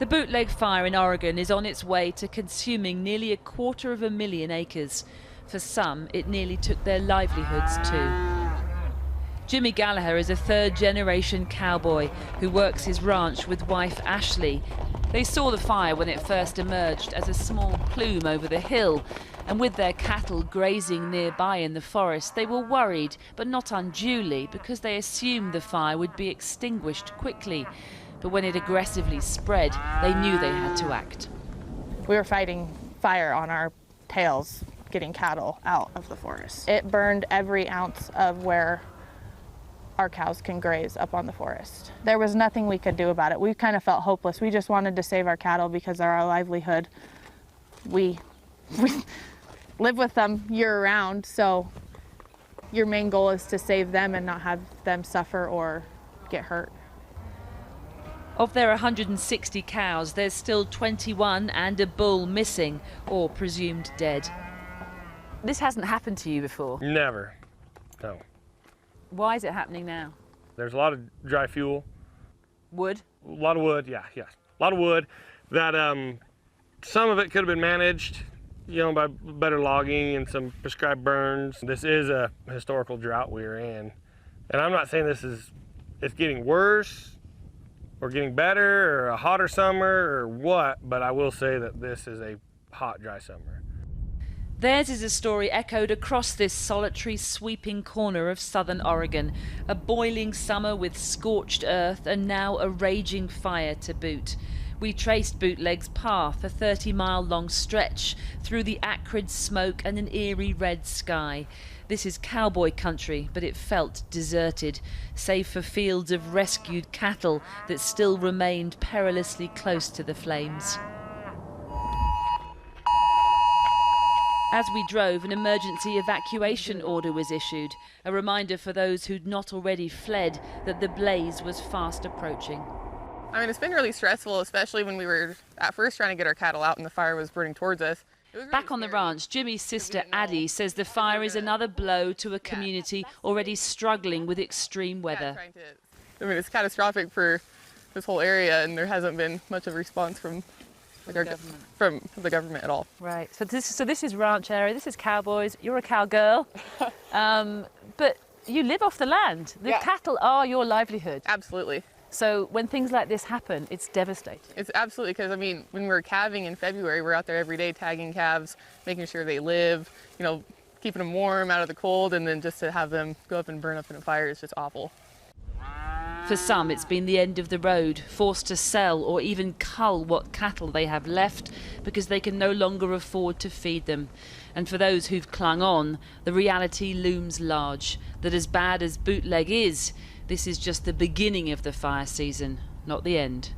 The Bootleg Fire in Oregon is on its way to consuming nearly 250,000 acres. For some, it nearly took their livelihoods too. Jimmy Gallagher is a third-generation cowboy who works his ranch with wife Ashley. They saw the fire when it first emerged as a small plume over the hill, and with their cattle grazing nearby in the forest, they were worried, but not unduly, because they assumed the fire would be extinguished quickly. But when it aggressively spread, they knew they had to act. We were fighting fire on our tails, getting cattle out of the forest. It burned every ounce of where our cows can graze up on the forest. There was nothing we could do about it. We kind of felt hopeless. We just wanted to save our cattle because they're our livelihood. We live with them year-round, so your main goal is to save them and not have them suffer or get hurt. Of their 160 cows, there's still 21 and a bull missing or presumed dead. This hasn't happened to you before? Never, no. Why is it happening now? There's a lot of dry fuel. Wood? A lot of wood, yeah. A lot of wood that some of it could have been managed, by better logging and some prescribed burns. This is a historical drought we're in. And I'm not saying it's getting worse or getting better or a hotter summer or what, but I will say that this is a hot, dry summer. Theirs is a story echoed across this solitary, sweeping corner of southern Oregon. A boiling summer with scorched earth and now a raging fire to boot. We traced Bootleg's path, a 30-mile-long stretch, through the acrid smoke and an eerie red sky. This is cowboy country, but it felt deserted, save for fields of rescued cattle that still remained perilously close to the flames. As we drove, an emergency evacuation order was issued, a reminder for those who'd not already fled that the blaze was fast approaching. I mean, it's been really stressful, especially when we were at first trying to get our cattle out and the fire was burning towards us. Really Back on the ranch, Jimmy's sister Addie says the fire is another blow to a community already struggling with extreme weather. It's catastrophic for this whole area, and there hasn't been much of a response from the government at all. Right. So this is ranch area. This is cowboys. You're a cowgirl, but you live off the land. The cattle are your livelihood. Absolutely. So when things like this happen, it's devastating. It's absolutely, because I mean, when we're calving in February, we're out there every day tagging calves, making sure they live, keeping them warm out of the cold, and then just to have them go up and burn up in a fire is just awful. For some, it's been the end of the road, forced to sell or even cull what cattle they have left because they can no longer afford to feed them. And for those who've clung on, the reality looms large, that as bad as Bootleg is, this is just the beginning of the fire season, not the end.